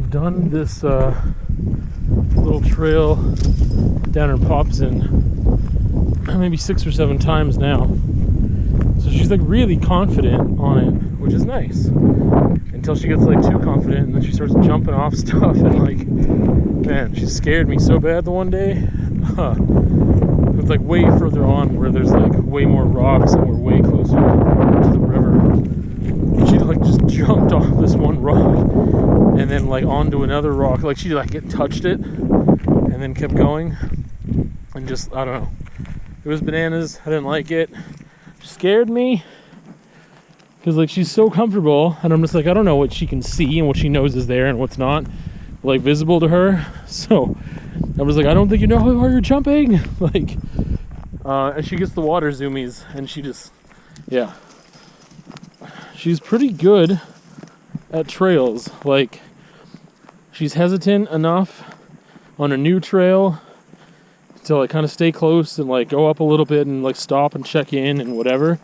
we've done this little trail down in Popson maybe 6 or 7 times now. So she's like really confident on it, which is nice. Until she gets like too confident and then she starts jumping off stuff and like, man, she scared me so bad the one day. It's like way further on where there's like way more rocks and we're way closer to the river. And she like just jumped off this one rock and then like onto another rock. Like she like touched it and then kept going and just, I don't know. It was bananas. I didn't like it. She scared me because like she's so comfortable and I'm just like, I don't know what she can see and what she knows is there and what's not like visible to her. So I was like, I don't think you know how far you're jumping. Like, and she gets the water zoomies and she just, yeah. She's pretty good at trails. Like, she's hesitant enough on a new trail to like kind of stay close and like go up a little bit and like stop and check in and whatever.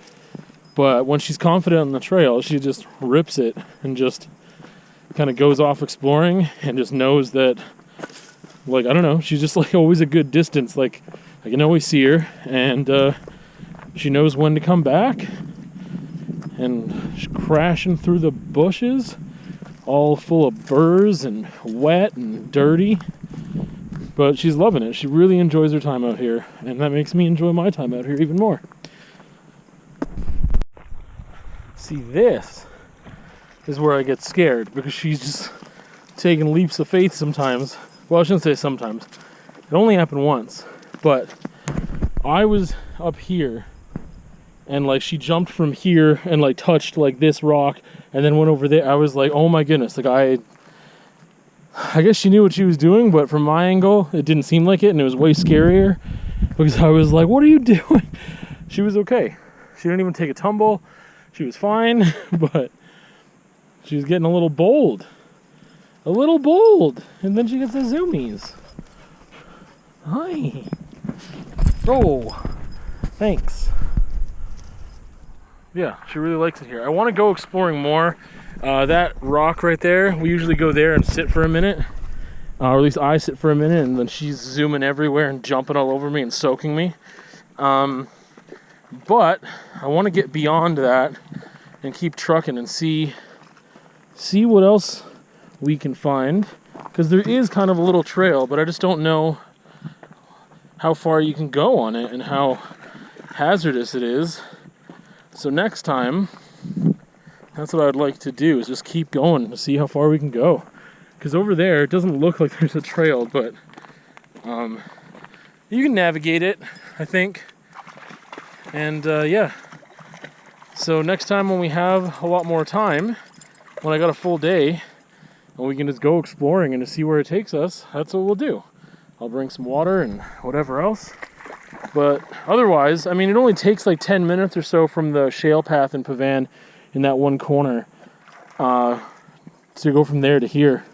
But when she's confident on the trail, she just rips it and just kind of goes off exploring and just knows that, like, I don't know, she's just like always a good distance. Like, I can always see her and she knows when to come back. And she's crashing through the bushes, all full of burrs and wet and dirty. But she's loving it. She really enjoys her time out here. And that makes me enjoy my time out here even more. See, this is where I get scared because she's just taking leaps of faith sometimes. Well, I shouldn't say sometimes. It only happened once. But I was up here and like she jumped from here and like touched like this rock and then went over there. I was like, oh my goodness. Like I guess she knew what she was doing, but from my angle, it didn't seem like it, and it was way scarier because I was like, what are you doing? She was okay. She didn't even take a tumble. She was fine, but she was getting a little bold. A little bold. And then she gets the zoomies. Hi. Oh, thanks. Yeah, she really likes it here. I want to go exploring more. That rock right there, we usually go there and sit for a minute. Or at least I sit for a minute, and then she's zooming everywhere and jumping all over me and soaking me. But I want to get beyond that and keep trucking and see what else we can find. Because there is kind of a little trail, but I just don't know how far you can go on it and how hazardous it is. So next time, that's what I'd like to do, is just keep going to see how far we can go. Because over there, it doesn't look like there's a trail, but you can navigate it, I think. And yeah. So next time when we have a lot more time, when I got a full day, and we can just go exploring and to see where it takes us, that's what we'll do. I'll bring some water and whatever else. But otherwise, I mean, it only takes like 10 minutes or so from the shale path in Pavan in that one corner to go from there to here.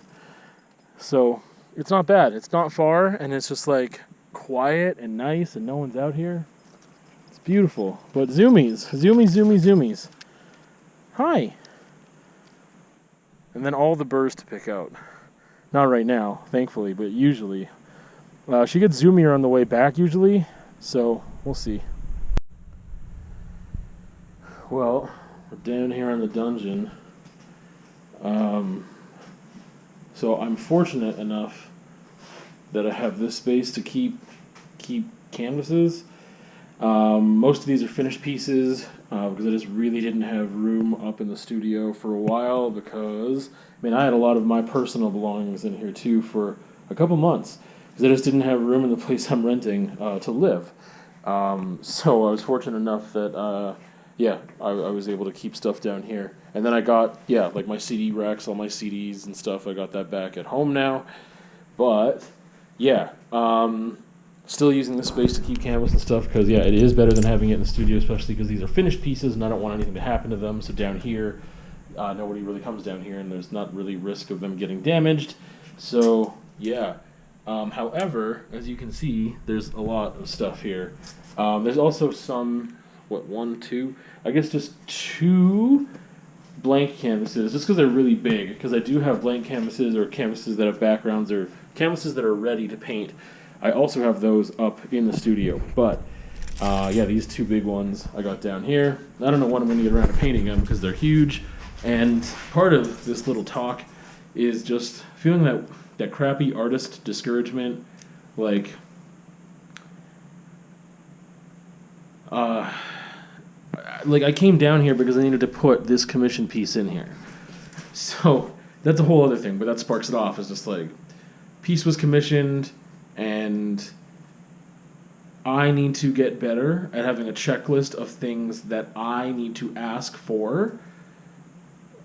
So it's not bad. It's not far, and it's just like quiet and nice and no one's out here. It's beautiful. But zoomies. Zoomies. Hi. And then all the burrs to pick out. Not right now, thankfully, but usually. She gets zoomier on the way back usually, so we'll see. Well, we're down here in the dungeon. So I'm fortunate enough that I have this space to keep canvases. Most of these are finished pieces because I just really didn't have room up in the studio for a while because, I mean, I had a lot of my personal belongings in here too for a couple months because I just didn't have room in the place I'm renting to live. So I was fortunate enough that, yeah, I was able to keep stuff down here. And then I got, yeah, like my CD racks, all my CDs and stuff, I got that back at home now. But, yeah, still using this space to keep canvas and stuff because, yeah, it is better than having it in the studio, especially because these are finished pieces and I don't want anything to happen to them. So down here, nobody really comes down here and there's not really risk of them getting damaged. So, yeah. However, as you can see, there's a lot of stuff here. There's also some, I guess just 2 blank canvases, just because they're really big, because I do have blank canvases or canvases that have backgrounds or canvases that are ready to paint. I also have those up in the studio. But, yeah, these two big ones I got down here. I don't know when I'm going to get around to painting them because they're huge. And part of this little talk is just feeling that crappy artist discouragement, like, I came down here because I needed to put this commission piece in here. So that's a whole other thing, but that sparks it off. It's just like, piece was commissioned, and I need to get better at having a checklist of things that I need to ask for,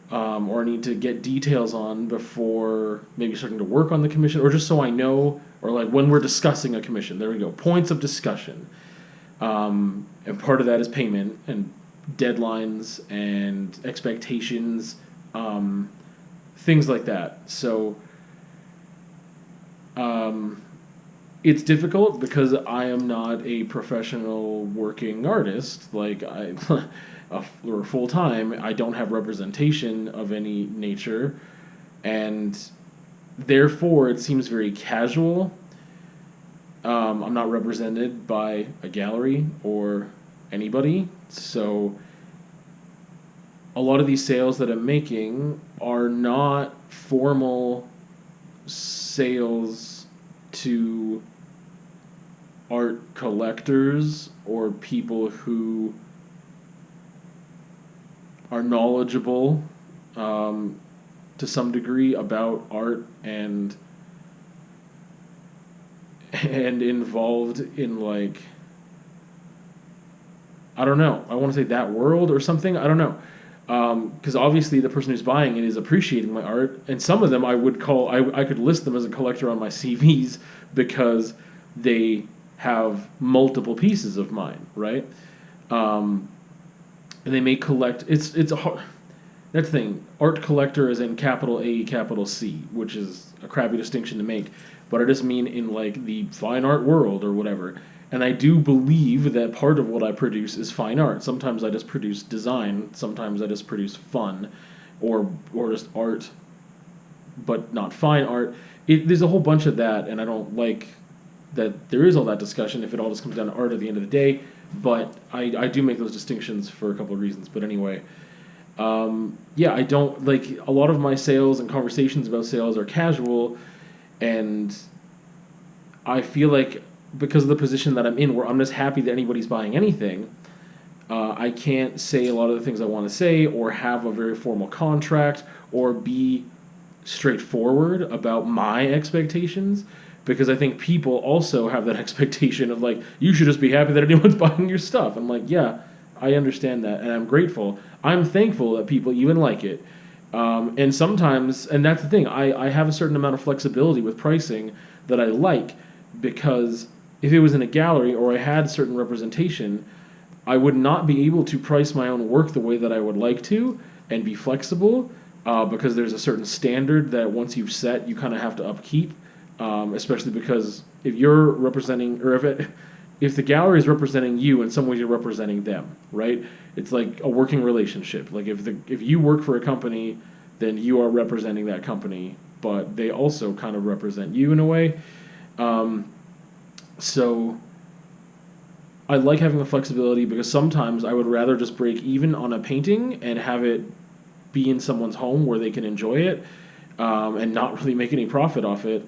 or need to get details on before maybe starting to work on the commission, or just so I know, or like when we're discussing a commission. There we go, points of discussion. And part of that is payment and deadlines and expectations, things like that. So it's difficult because I am not a professional working artist. Like or full time, I don't have representation of any nature, and therefore it seems very casual. I'm not represented by a gallery or anybody, so a lot of these sales that I'm making are not formal sales to art collectors or people who are knowledgeable to some degree about art and involved in, like, I don't know, I want to say that world or something, I don't know. Because obviously the person who's buying it is appreciating my art, and some of them I could list them as a collector on my CVs because they have multiple pieces of mine, right? And they may collect. It's a hard. That's the thing. Art collector is in capital A, capital C, which is a crappy distinction to make, but I just mean in like the fine art world or whatever. And I do believe that part of what I produce is fine art. Sometimes I just produce design. Sometimes I just produce fun, or just art, but not fine art. There's a whole bunch of that, and I don't like that there is all that discussion if it all just comes down to art at the end of the day. But I do make those distinctions for a couple of reasons. But anyway, yeah, I don't like a lot of my sales and conversations about sales are casual, and I feel like because of the position that I'm in, where I'm just happy that anybody's buying anything, I can't say a lot of the things I want to say, or have a very formal contract, or be straightforward about my expectations, because I think people also have that expectation of like, you should just be happy that anyone's buying your stuff. I'm like, yeah, I understand that, and I'm grateful. I'm thankful that people even like it. And sometimes, and that's the thing, I have a certain amount of flexibility with pricing that I like, because if it was in a gallery or I had certain representation, I would not be able to price my own work the way that I would like to and be flexible, because there's a certain standard that once you've set, you kind of have to upkeep, especially because if you're representing, or if the gallery is representing you, in some ways you're representing them, right? It's like a working relationship. Like if you work for a company, then you are representing that company, but they also kind of represent you in a way. So I like having the flexibility, because sometimes I would rather just break even on a painting and have it be in someone's home where they can enjoy it, and not really make any profit off it,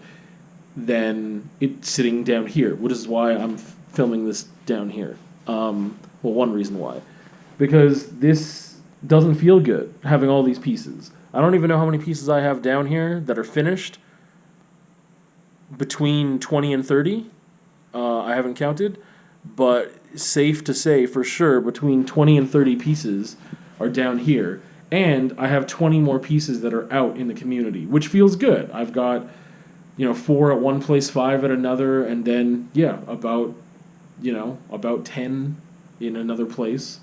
than it sitting down here, which is why I'm filming this down here. Well, one reason why. Because this doesn't feel good, having all these pieces. I don't even know how many pieces I have down here that are finished. Between 20 and 30. I haven't counted. But safe to say, for sure, between 20 and 30 pieces are down here. And I have 20 more pieces that are out in the community, which feels good. I've got, 4 at one place, 5 at another, and then, about 10 in another place.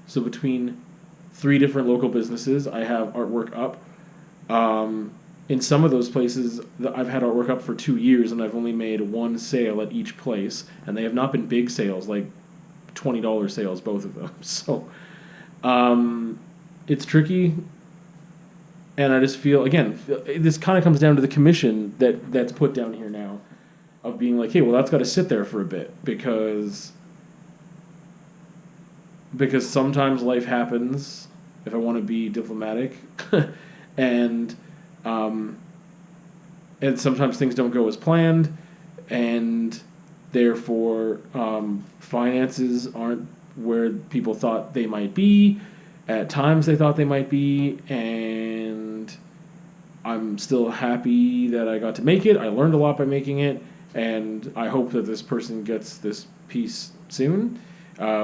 So between 3 different local businesses, I have artwork up. In some of those places, I've had artwork up for 2 years, and I've only made one sale at each place, and they have not been big sales, like $20 sales, both of them. So it's tricky. And I just feel, again, this kind of comes down to the commission that's put down here now of being like, hey, well, that's got to sit there for a bit because sometimes life happens, if I want to be diplomatic, and sometimes things don't go as planned, and therefore finances aren't where people thought they might be. At times they thought they might be, and I'm still happy that I got to make it. I learned a lot by making it, and I hope that this person gets this piece soon,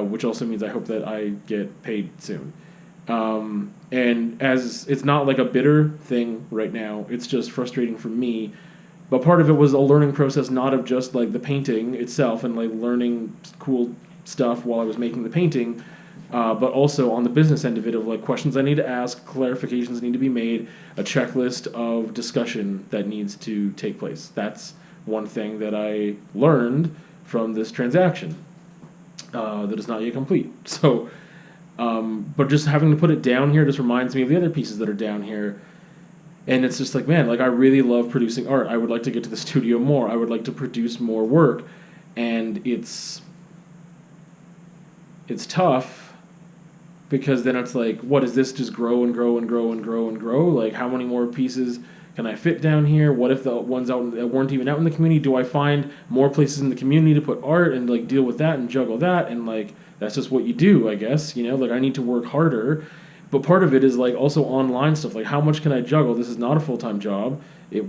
which also means I hope that I get paid soon. And as it's not like a bitter thing right now, it's just frustrating for me. But part of it was a learning process, not of just like the painting itself and like learning cool stuff while I was making the painting, but also on the business end of it, of like questions I need to ask, clarifications need to be made, a checklist of discussion that needs to take place. That's one thing that I learned from this transaction that is not yet complete. So, but just having to put it down here just reminds me of the other pieces that are down here. And it's just like, man, like I really love producing art. I would like to get to the studio more. I would like to produce more work. And it's tough because then it's like, what is this just grow and grow and grow and grow and grow? Like, how many more pieces can I fit down here? What if the ones out that weren't even out in the community? Do I find more places in the community to put art and like deal with that and juggle that? And like, that's just what you do, I guess, you know, like I need to work harder. But part of it is like also online stuff. Like, how much can I juggle? This is not a full-time job. It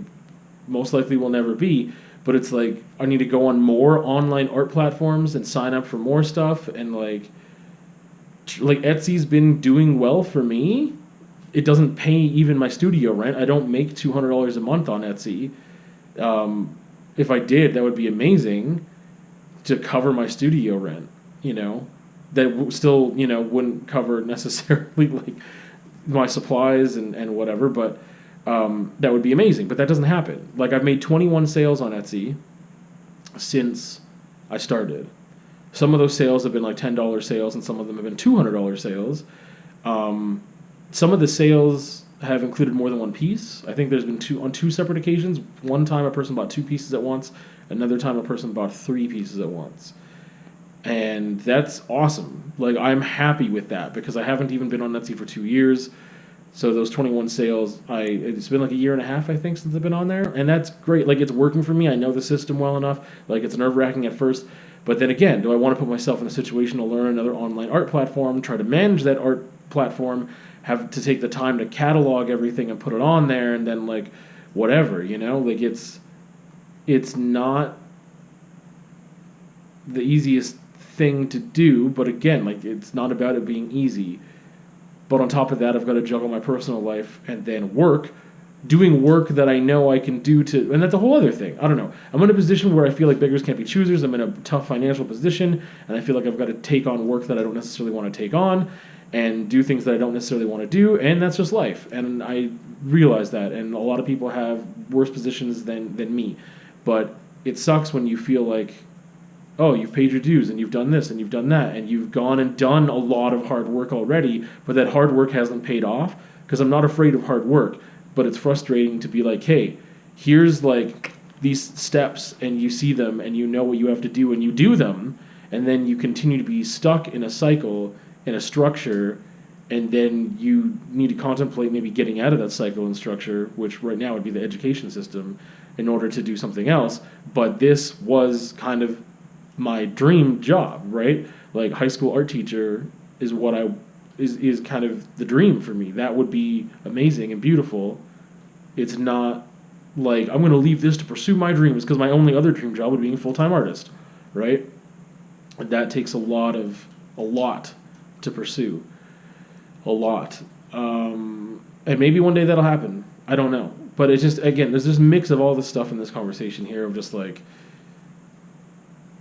most likely will never be. But it's like, I need to go on more online art platforms and sign up for more stuff. And like Etsy's been doing well for me. It doesn't pay even my studio rent. I don't make $200 a month on Etsy. If I did, that would be amazing to cover my studio rent, you know. That still, you know, wouldn't cover necessarily like my supplies and whatever, but that would be amazing. But that doesn't happen. Like, I've made 21 sales on Etsy since I started. Some of those sales have been like $10 sales, and some of them have been $200 sales. Some of the sales have included more than one piece. I think there's been on two separate occasions. One time a person bought 2 pieces at once. Another time a person bought 3 pieces at once. And that's awesome. Like, I'm happy with that because I haven't even been on Etsy for 2 years. So those 21 sales, it's been like a year and a half, I think, since I've been on there. And that's great. Like, it's working for me. I know the system well enough. Like, it's nerve-wracking at first. But then again, do I want to put myself in a situation to learn another online art platform, try to manage that art platform, have to take the time to catalog everything and put it on there, and then, like, whatever, you know? Like, it's not the easiest thing to do, but again, like, it's not about it being easy. But on top of that, I've got to juggle my personal life and then doing work that I know I can do and that's a whole other thing. I don't know. I'm in a position where I feel like beggars can't be choosers. I'm in a tough financial position, and I feel like I've got to take on work that I don't necessarily want to take on and do things that I don't necessarily want to do, and that's just life. And I realize that, and a lot of people have worse positions than me. But it sucks when you feel like, oh, you've paid your dues, and you've done this, and you've done that, and you've gone and done a lot of hard work already, but that hard work hasn't paid off, because I'm not afraid of hard work, but it's frustrating to be like, hey, here's like these steps, and you see them, and you know what you have to do, and you do them, and then you continue to be stuck in a cycle, in a structure, and then you need to contemplate maybe getting out of that cycle and structure, which right now would be the education system, in order to do something else. But this was kind of my dream job, right? Like, high school art teacher is what is kind of the dream for me. That would be amazing and beautiful. It's not like I'm going to leave this to pursue my dreams, because my only other dream job would be being a full-time artist, right? And that takes a lot to pursue. A lot. And maybe one day that'll happen. I don't know. But it's just, again, there's this mix of all this stuff in this conversation here of just like,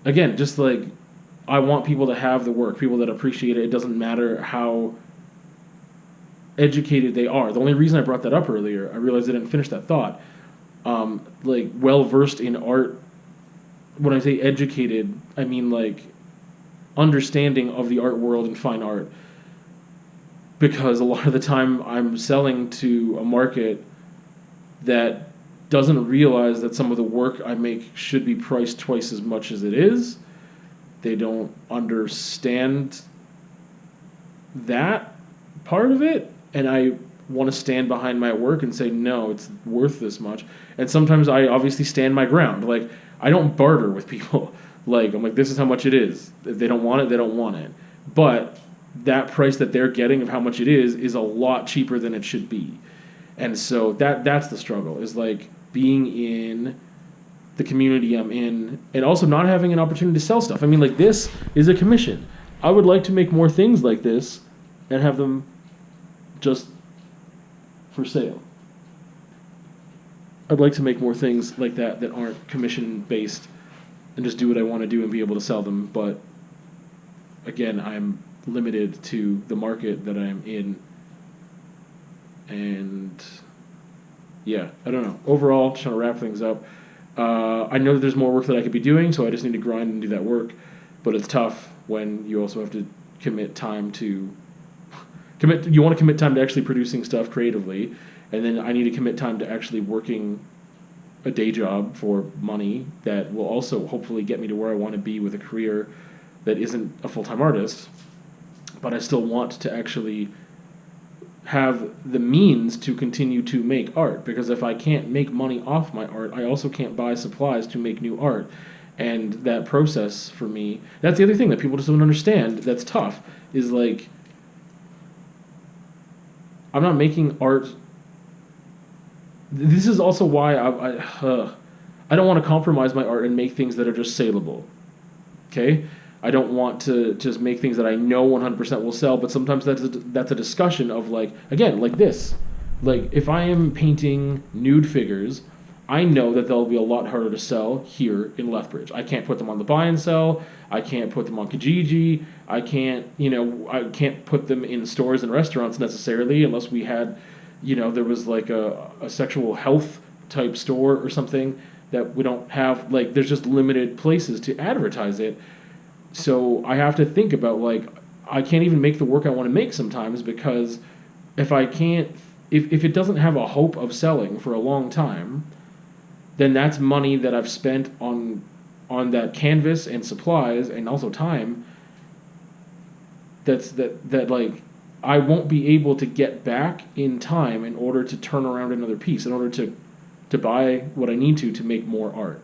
again, just like, I want people to have the work, people that appreciate it. It doesn't matter how educated they are. The only reason I brought that up earlier, I realized I didn't finish that thought. Like, well-versed in art, when I say educated, I mean like understanding of the art world and fine art. because a lot of the time I'm selling to a market that doesn't realize that some of the work I make should be priced twice as much as it is. They don't understand that part of it, and I want to stand behind my work and say, no, it's worth this much. And sometimes I obviously stand my ground. Like, I don't barter with people. Like, I'm like, this is how much it is. If they don't want it, they don't want it. But that price that they're getting of how much it is a lot cheaper than it should be. And so that's the struggle, is like being in the community I'm in and also not having an opportunity to sell stuff. I mean, like, this is a commission. I would like to make more things like this and have them just for sale. I'd like to make more things like that aren't commission based and just do what I want to do and be able to sell them. But again, I'm limited to the market that I'm in. And yeah, I don't know. Overall, just trying to wrap things up. I know that there's more work that I could be doing, so I just need to grind and do that work. But it's tough when you also have to commit time to you want to commit time to actually producing stuff creatively, and then I need to commit time to actually working a day job for money that will also hopefully get me to where I want to be with a career that isn't a full-time artist, but I still want to actually have the means to continue to make art, because if I can't make money off my art, I also can't buy supplies to make new art. And that process for me, that's the other thing that people just don't understand, that's tough, is like, I'm not making art. This is also why I don't want to compromise my art and make things that are just saleable. Okay? I don't want to just make things that I know 100% will sell, but sometimes that's a discussion of, like, again, like this. Like, if I am painting nude figures, I know that they'll be a lot harder to sell here in Lethbridge. I can't put them on the buy and sell. I can't put them on Kijiji. I can't put them in stores and restaurants necessarily, unless we had, there was like a sexual health type store or something that we don't have. Like, there's just limited places to advertise it. So I have to think about, like, I can't even make the work I want to make sometimes, because if it doesn't have a hope of selling for a long time, then that's money that I've spent on that canvas and supplies and also time. That like I won't be able to get back in time in order to turn around another piece, in order to buy what I need to make more art.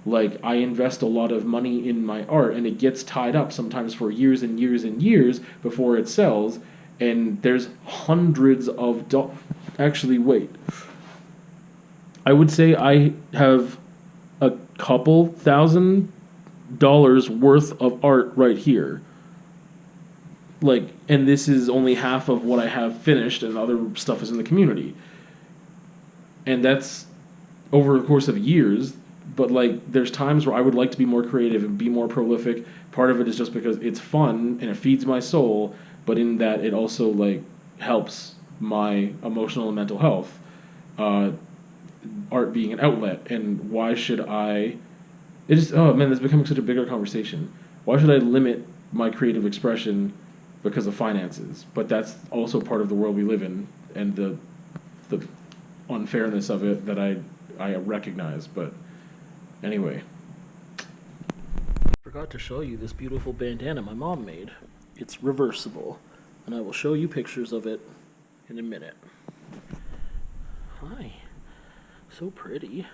Like, I invest a lot of money in my art, and it gets tied up sometimes for years and years and years before it sells. And there's hundreds of actually, wait. I would say I have a couple $1,000 worth of art right here. Like, and this is only half of what I have finished, and other stuff is in the community. And that's over the course of years. But, like, there's times where I would like to be more creative and be more prolific. Part of it is just because it's fun and it feeds my soul, but in that it also, like, helps my emotional and mental health. Art being an outlet, and why should I... oh man, it's becoming such a bigger conversation. Why should I limit my creative expression because of finances? But that's also part of the world we live in, and the unfairness of it that I recognize. But anyway, forgot to show you this beautiful bandana my mom made. It's reversible, and I will show you pictures of it in a minute. Hi. So pretty.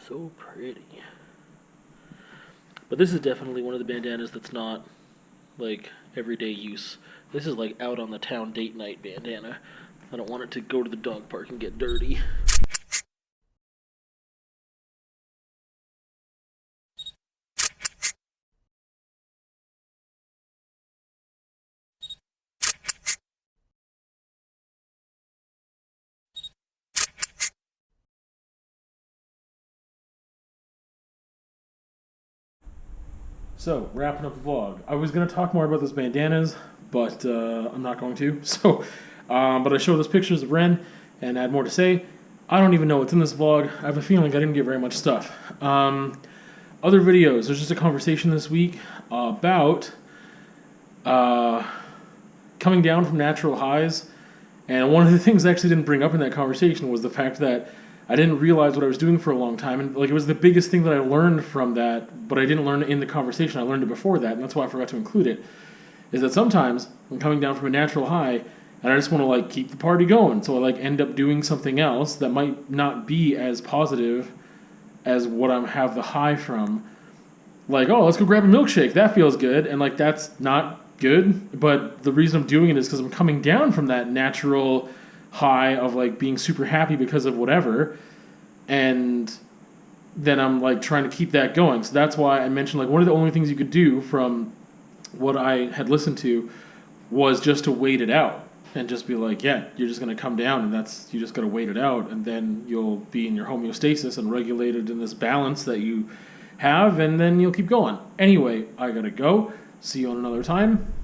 So pretty. But this is definitely one of the bandanas that's not, like, everyday use. This is, like, out on the town date night bandana. I don't want it to go to the dog park and get dirty. So, wrapping up the vlog. I was going to talk more about those bandanas, but I'm not going to. So, but I showed those pictures of Wren and I had more to say. I don't even know what's in this vlog. I have a feeling I didn't get very much stuff. Other videos. There's just a conversation this week about kind coming down from natural highs. And one of the things I actually didn't bring up in that conversation was the fact that I didn't realize what I was doing for a long time. And like, it was the biggest thing that I learned from that, but I didn't learn it in the conversation. I learned it before that, and that's why I forgot to include it, is that sometimes I'm coming down from a natural high, and I just want to like keep the party going. So I like end up doing something else that might not be as positive as what I have the high from. Like, oh, let's go grab a milkshake. That feels good. And like, that's not good. But the reason I'm doing it is because I'm coming down from that natural high of like being super happy because of whatever, and then I'm like trying to keep that going. So that's why I mentioned like one of the only things you could do from what I had listened to was just to wait it out and just be like, yeah, you're just going to come down, and that's, you just got to wait it out, and then you'll be in your homeostasis and regulated in this balance that you have, and then you'll keep going. Anyway, I gotta go. See you on another time.